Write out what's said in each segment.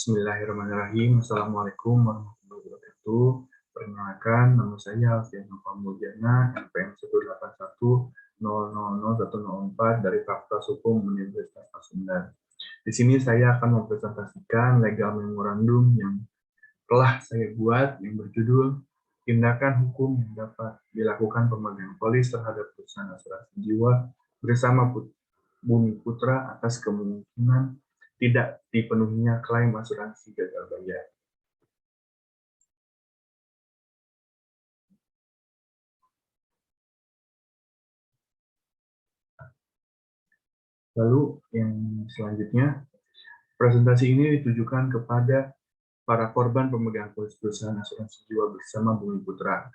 Bismillahirrahmanirrahim. Assalamualaikum warahmatullahi wabarakatuh. Perkenalkan, nama saya Alfian Nova Mulyana, NPM 181000104 dari Fakultas Hukum Universitas Pasundan. Di sini saya akan mempresentasikan legal memorandum yang telah saya buat yang berjudul Tindakan Hukum yang dapat dilakukan pemegang polis terhadap perusahaan asuransi jiwa bersama Bumi Putra atas kemungkinan tidak dipenuhinya klaim asuransi gagal bayar. Lalu yang selanjutnya, presentasi ini ditujukan kepada para korban pemegang polis perusahaan asuransi jiwa bersama Bumi Putra.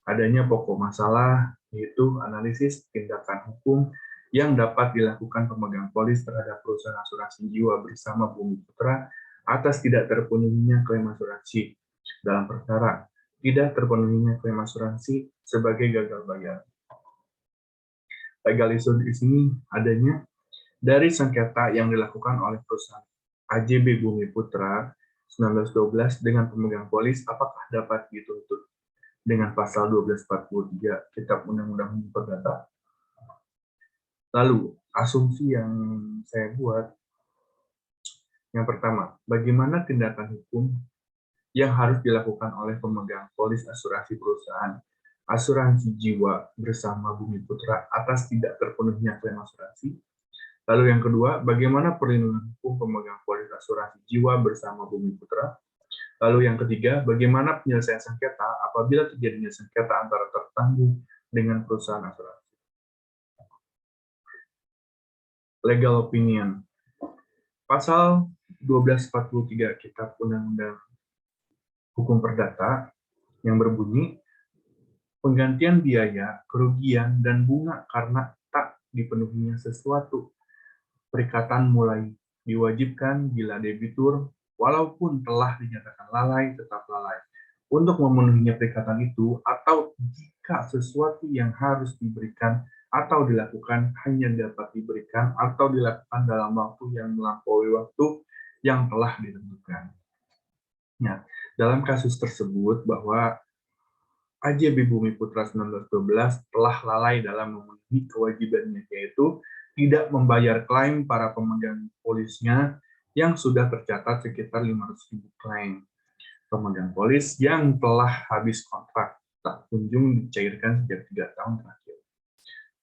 Adanya pokok masalah yaitu analisis tindakan hukum yang dapat dilakukan pemegang polis terhadap perusahaan asuransi jiwa bersama Bumi Putra atas tidak terpenuhinya klaim asuransi dalam perkara tidak terpenuhinya klaim asuransi sebagai gagal bayar. Legal issue di sini adanya dari sengketa yang dilakukan oleh perusahaan AJB Bumi Putra 1912 dengan pemegang polis apakah dapat dituntut dengan pasal 1243 Kitab Undang-Undang Perdata. Lalu, asumsi yang saya buat, yang pertama, bagaimana tindakan hukum yang harus dilakukan oleh pemegang polis asuransi perusahaan asuransi jiwa bersama Bumi Putra atas tidak terpenuhinya klaim asuransi. Lalu yang kedua, bagaimana perlindungan hukum pemegang polis asuransi jiwa bersama Bumi Putra. Lalu yang ketiga, bagaimana penyelesaian sengketa apabila terjadinya sengketa antara tertanggung dengan perusahaan asuransi. Legal opinion. Pasal 1243 Kitab Undang-Undang Hukum Perdata yang berbunyi, penggantian biaya, kerugian, dan bunga karena tak dipenuhinya sesuatu perikatan mulai diwajibkan bila debitur, walaupun telah dinyatakan lalai, tetap lalai untuk memenuhinya perikatan itu, atau jika sesuatu yang harus diberikan atau dilakukan hanya dapat diberikan atau dilakukan dalam waktu yang melampaui waktu yang telah ditentukan. Nah, dalam kasus tersebut bahwa AJB Bumi Putra 1912 telah lalai dalam memenuhi kewajibannya, yaitu tidak membayar klaim para pemegang polisnya yang sudah tercatat sekitar 500.000 klaim pemegang polis yang telah habis kontrak tak kunjung dicairkan sejak 3 tahun terakhir.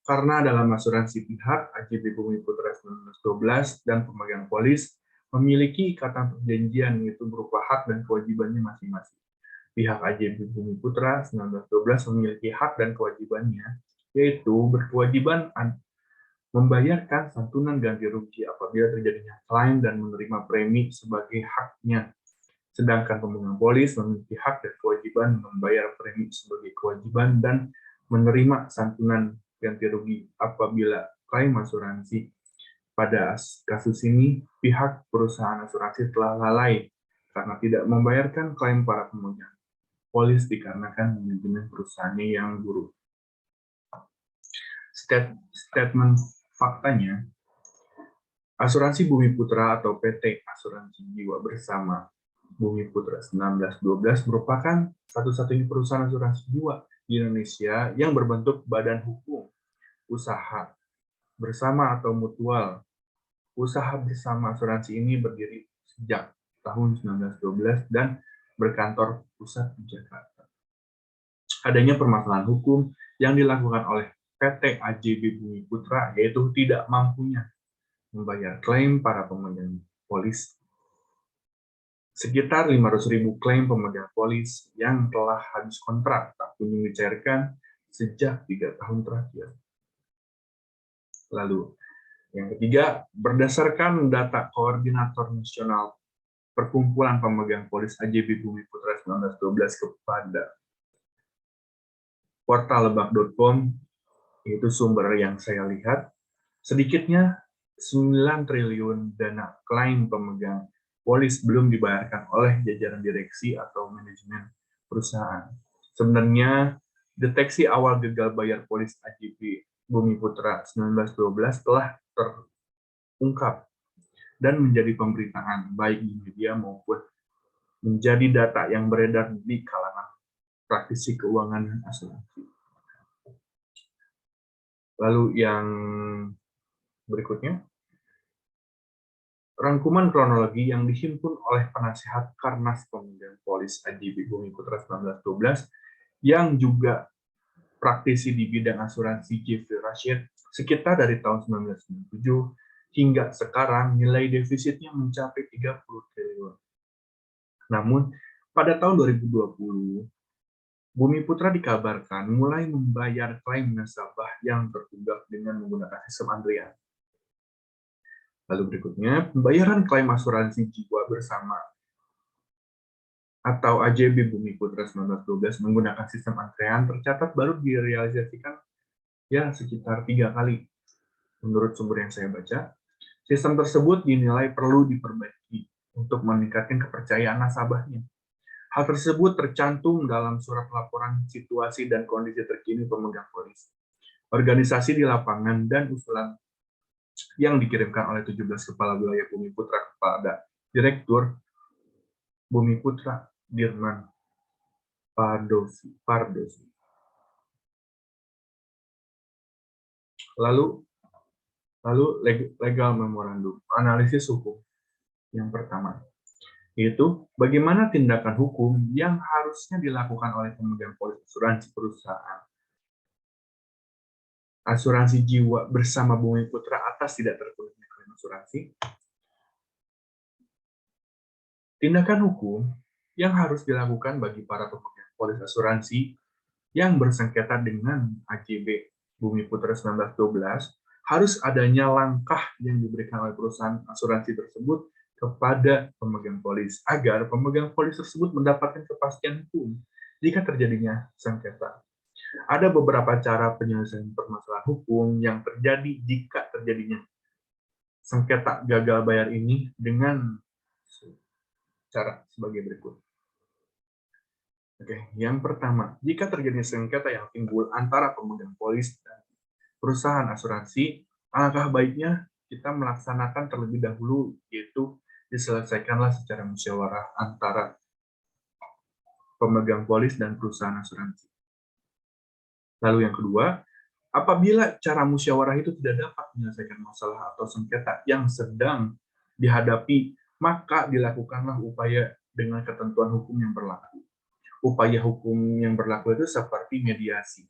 Karena dalam asuransi pihak AJB Bumi Putra 1912 dan pemegang polis memiliki ikatan perjanjian yaitu berupa hak dan kewajibannya masing-masing. Pihak AJB Bumi Putra 1912 memiliki hak dan kewajibannya, yaitu berkewajiban membayarkan santunan ganti rugi apabila terjadinya klaim dan menerima premi sebagai haknya. Sedangkan pemegang polis memiliki hak dan kewajiban membayar premi sebagai kewajiban dan menerima santunan ganti rugi apabila klaim asuransi. Pada kasus ini, pihak perusahaan asuransi telah lalai karena tidak membayarkan klaim para pemegang polis dikarenakan manajemen perusahaannya yang buruk. Statement faktanya, asuransi Bumi Putra atau PT Asuransi Jiwa Bersama Bumi Putra 1912 merupakan satu-satunya perusahaan asuransi jiwa di Indonesia yang berbentuk badan hukum, usaha bersama atau mutual. Usaha bersama asuransi ini berdiri sejak tahun 1912 dan berkantor pusat di Jakarta. Adanya permasalahan hukum yang dilakukan oleh PT AJB Bumi Putra yaitu tidak mampunya membayar klaim para pemegang polis. Sekitar 500.000 klaim pemegang polis yang telah habis kontrak tak kunjung dicairkan sejak 3 tahun terakhir. Lalu, yang ketiga, berdasarkan data Koordinator Nasional Perkumpulan Pemegang Polis AJB Bumi Putra 1912 kepada portal lebak.com, itu sumber yang saya lihat, sedikitnya 9 triliun dana klaim pemegang polis belum dibayarkan oleh jajaran direksi atau manajemen perusahaan. Sebenarnya, deteksi awal gagal bayar polis AJB Bumi Putra 1912 telah terungkap dan menjadi pemberitaan, baik di media maupun menjadi data yang beredar di kalangan praktisi keuangan dan asuransi. Lalu yang berikutnya, rangkuman kronologi yang dihimpun oleh penasihat Karnas Pemegang Polis AJB Bumi Putra 1912 yang juga praktisi di bidang asuransi Jeffrey Rashid sekitar dari tahun 1997 hingga sekarang nilai defisitnya mencapai 30 triliun. Namun, pada tahun 2020, Bumi Putra dikabarkan mulai membayar klaim nasabah yang tertunggak dengan menggunakan sistem antrian. Lalu berikutnya, pembayaran klaim asuransi jiwa bersama atau AJB Bumi Putra 1912 menggunakan sistem antrean tercatat baru direalisasikan ya sekitar 3 kali. Menurut sumber yang saya baca, sistem tersebut dinilai perlu diperbaiki untuk meningkatkan kepercayaan nasabahnya. Hal tersebut tercantum dalam surat laporan situasi dan kondisi terkini pemegang polis, organisasi di lapangan, dan usulan yang dikirimkan oleh 17 kepala wilayah Bumi Putra kepada Direktur Bumi Putra Dirman Pardosi. Lalu legal memorandum, analisis hukum. Yang pertama, yaitu bagaimana tindakan hukum yang harusnya dilakukan oleh pemegang polis asuransi perusahaan asuransi jiwa bersama Bumi Putra atas tidak terpenuhinya klaim asuransi. Tindakan hukum yang harus dilakukan bagi para pemegang polis asuransi yang bersengketa dengan AJB Bumi Putra 1912, harus adanya langkah yang diberikan oleh perusahaan asuransi tersebut kepada pemegang polis, agar pemegang polis tersebut mendapatkan kepastian hukum jika terjadinya sengketa. Ada beberapa cara penyelesaian permasalahan hukum yang terjadi jika terjadinya sengketa gagal bayar ini dengan cara sebagai berikut. Oke, yang pertama, jika terjadi sengketa yang timbul antara pemegang polis dan perusahaan asuransi, alangkah baiknya kita melaksanakan terlebih dahulu, yaitu diselesaikanlah secara musyawarah antara pemegang polis dan perusahaan asuransi. Lalu yang kedua, apabila cara musyawarah itu tidak dapat menyelesaikan masalah atau sengketa yang sedang dihadapi, maka dilakukanlah upaya dengan ketentuan hukum yang berlaku. Upaya hukum yang berlaku itu seperti mediasi.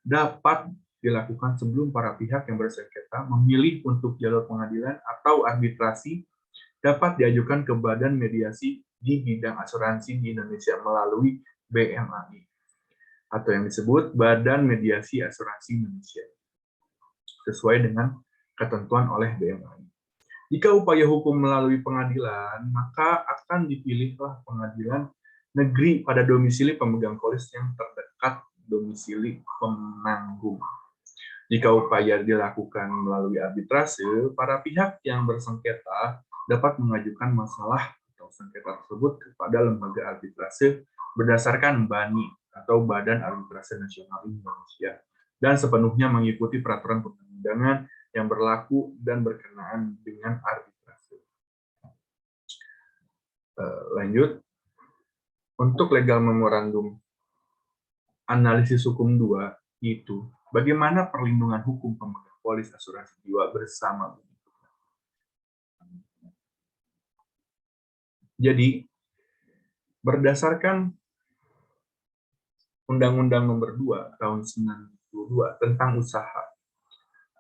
Dapat dilakukan sebelum para pihak yang bersengketa memilih untuk jalur pengadilan atau arbitrasi, dapat diajukan ke Badan Mediasi di bidang asuransi di Indonesia melalui BMAI atau yang disebut Badan Mediasi Asuransi Indonesia sesuai dengan ketentuan oleh BMAI. Jika upaya hukum melalui pengadilan, maka akan dipilihlah pengadilan negeri pada domisili pemegang polis yang terdekat domisili penanggung. Jika upaya dilakukan melalui arbitrase, para pihak yang bersengketa dapat mengajukan masalah atau sengketa tersebut kepada lembaga arbitrase berdasarkan BANI atau Badan Arbitrase Nasional Indonesia dan sepenuhnya mengikuti peraturan perundang-undangan yang berlaku dan berkenaan dengan arbitrase. Lanjut, untuk legal memorandum analisis hukum 2 itu bagaimana perlindungan hukum pemegang polis asuransi jiwa bersama. Jadi, berdasarkan Undang-Undang Nomor 2 Tahun 92 tentang usaha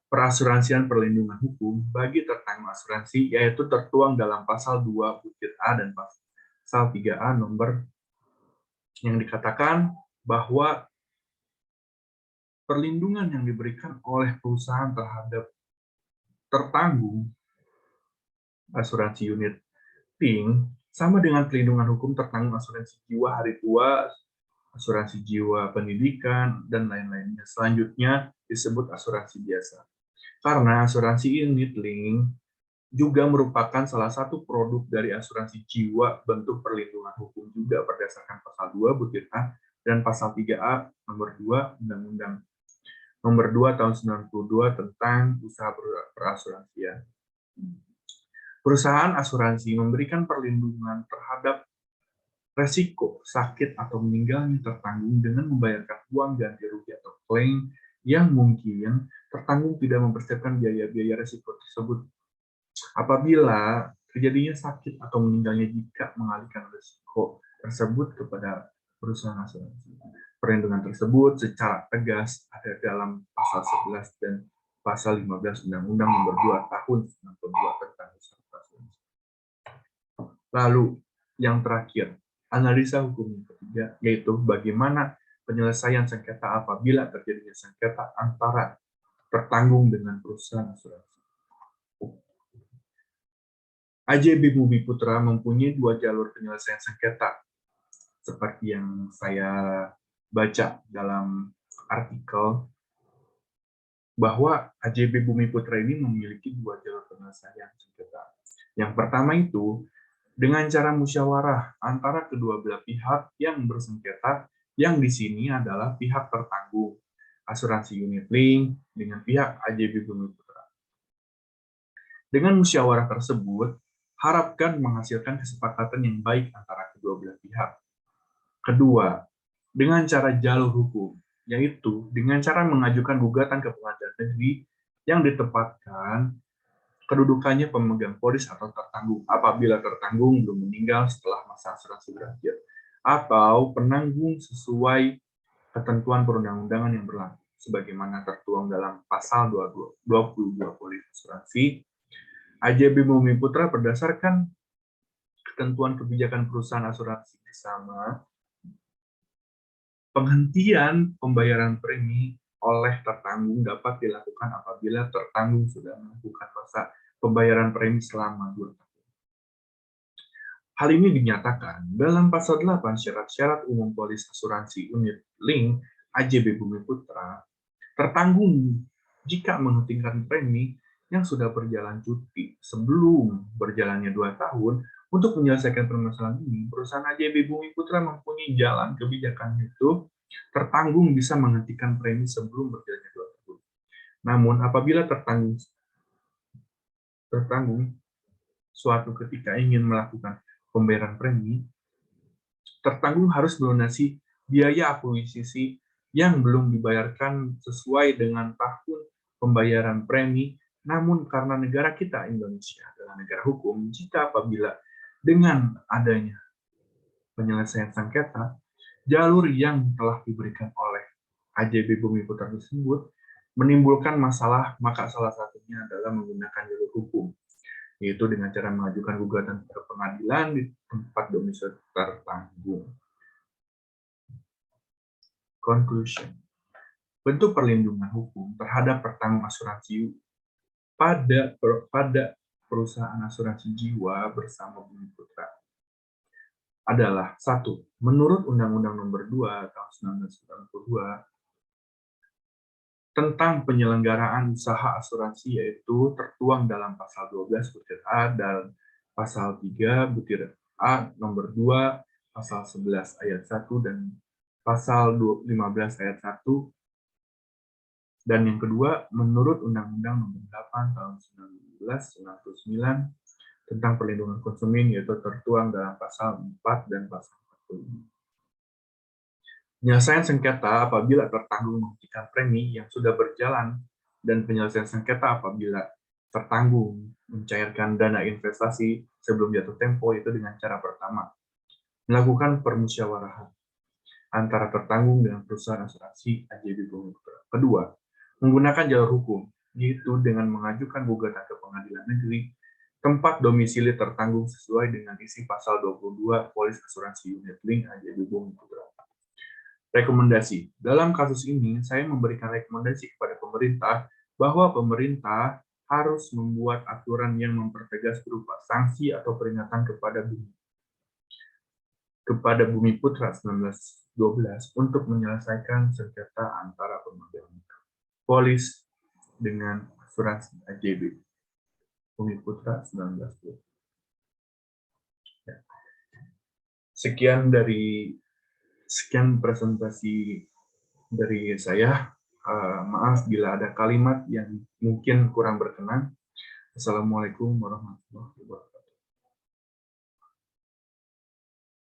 perasuransian perlindungan hukum bagi terkait asuransi, yaitu tertuang dalam pasal 2 butir A dan pasal 3A nomor yang dikatakan bahwa perlindungan yang diberikan oleh perusahaan terhadap tertanggung asuransi unit link sama dengan perlindungan hukum tertanggung asuransi jiwa hari tua, asuransi jiwa pendidikan, dan lain-lainnya. Selanjutnya disebut asuransi biasa. Karena asuransi unit link juga merupakan salah satu produk dari asuransi jiwa bentuk perlindungan hukum juga berdasarkan pasal 2 butir A dan pasal 3A nomor 2 Undang-Undang Nomor 2 Tahun 92 tentang usaha perasuransian. Perusahaan asuransi memberikan perlindungan terhadap resiko sakit atau meninggalnya tertanggung dengan membayarkan uang ganti rugi atau klaim yang mungkin tertanggung tidak mempersiapkan biaya-biaya resiko tersebut. Apabila terjadinya sakit atau meninggalnya jika mengalihkan resiko tersebut kepada perusahaan asuransi. Perlindungan tersebut secara tegas ada dalam pasal 11 dan pasal 15 Undang-Undang Nomor 2 Tahun 92 tentang asuransi. Lalu yang terakhir, analisa hukum yang ketiga, yaitu bagaimana penyelesaian sengketa apabila terjadinya sengketa antara tertanggung dengan perusahaan asuransi. AJB Bumi Putra mempunyai dua jalur penyelesaian sengketa, seperti yang saya baca dalam artikel, bahwa AJB Bumi Putra ini memiliki dua jalur penyelesaian sengketa. Yang pertama itu, dengan cara musyawarah antara kedua belah pihak yang bersengketa, yang di sini adalah pihak tertanggung, asuransi unit link, dengan pihak AJB Bumi Putra. Dengan musyawarah tersebut, harapkan menghasilkan kesepakatan yang baik antara kedua belah pihak. Kedua, dengan cara jalur hukum, yaitu dengan cara mengajukan gugatan ke pengadilan negeri yang ditempatkan kedudukannya pemegang polis atau tertanggung apabila tertanggung belum meninggal setelah masa asuransi berakhir, atau penanggung sesuai ketentuan perundang-undangan yang berlaku sebagaimana tertuang dalam pasal 22 polis asuransi. AJB Bumi Putra berdasarkan ketentuan kebijakan perusahaan asuransi bersama, penghentian pembayaran premi oleh tertanggung dapat dilakukan apabila tertanggung sudah melakukan masa pembayaran premi selama 2 tahun. Hal ini dinyatakan dalam pasal 8 syarat-syarat umum polis asuransi unit link AJB Bumi Putra. Tertanggung jika menghentikan premi yang sudah berjalan cuti sebelum berjalannya 2 tahun. Untuk menyelesaikan permasalahan ini, perusahaan AJB Bumi Putra mempunyai jalan kebijakan, itu tertanggung bisa menghentikan premi sebelum berjalannya 2 tahun. Namun apabila tertanggung suatu ketika ingin melakukan pembayaran premi, tertanggung harus melunasi biaya akuisisi yang belum dibayarkan sesuai dengan tahun pembayaran premi. Namun karena negara kita Indonesia adalah negara hukum, jika apabila dengan adanya penyelesaian sengketa, jalur yang telah diberikan oleh AJB Bumi Putra tersebut menimbulkan masalah, maka salah satunya adalah menggunakan jalur hukum, yaitu dengan cara mengajukan gugatan ke pengadilan di tempat domisili tertanggung. Conclusion. Bentuk perlindungan hukum terhadap tertanggung asuransi pada perusahaan asuransi jiwa bersama Bumi Putra adalah: 1. Menurut Undang-Undang Nomor 2 Tahun 1992 tentang penyelenggaraan usaha asuransi, yaitu tertuang dalam pasal 12 butir A dan pasal 3 butir A nomor 2, pasal 11 ayat 1 dan pasal 15 ayat 1. Dan yang kedua, menurut Undang-Undang Nomor 8 Tahun 1999 tentang perlindungan konsumen, yaitu tertuang dalam pasal 4 dan pasal 45. Penyelesaian sengketa apabila tertanggung menghentikan premi yang sudah berjalan, dan penyelesaian sengketa apabila tertanggung mencairkan dana investasi sebelum jatuh tempo, itu dengan cara pertama, melakukan permusyawarahan antara tertanggung dengan perusahaan asuransi AJB Bumi Putra. Kedua, menggunakan jalur hukum, yaitu dengan mengajukan gugatan ke pengadilan negeri tempat domisili tertanggung sesuai dengan isi pasal 22 polis asuransi unit link AJB Bumi Putra. Rekomendasi. Dalam kasus ini, saya memberikan rekomendasi kepada pemerintah bahwa pemerintah harus membuat aturan yang mempertegas berupa sanksi atau peringatan kepada Bumi Putra 1912 untuk menyelesaikan sengketa antara pemegang polis dengan asuransi AJB Bumi Putra 1912. Sekian presentasi dari saya. Maaf bila ada kalimat yang mungkin kurang berkenan. Assalamualaikum warahmatullahi wabarakatuh.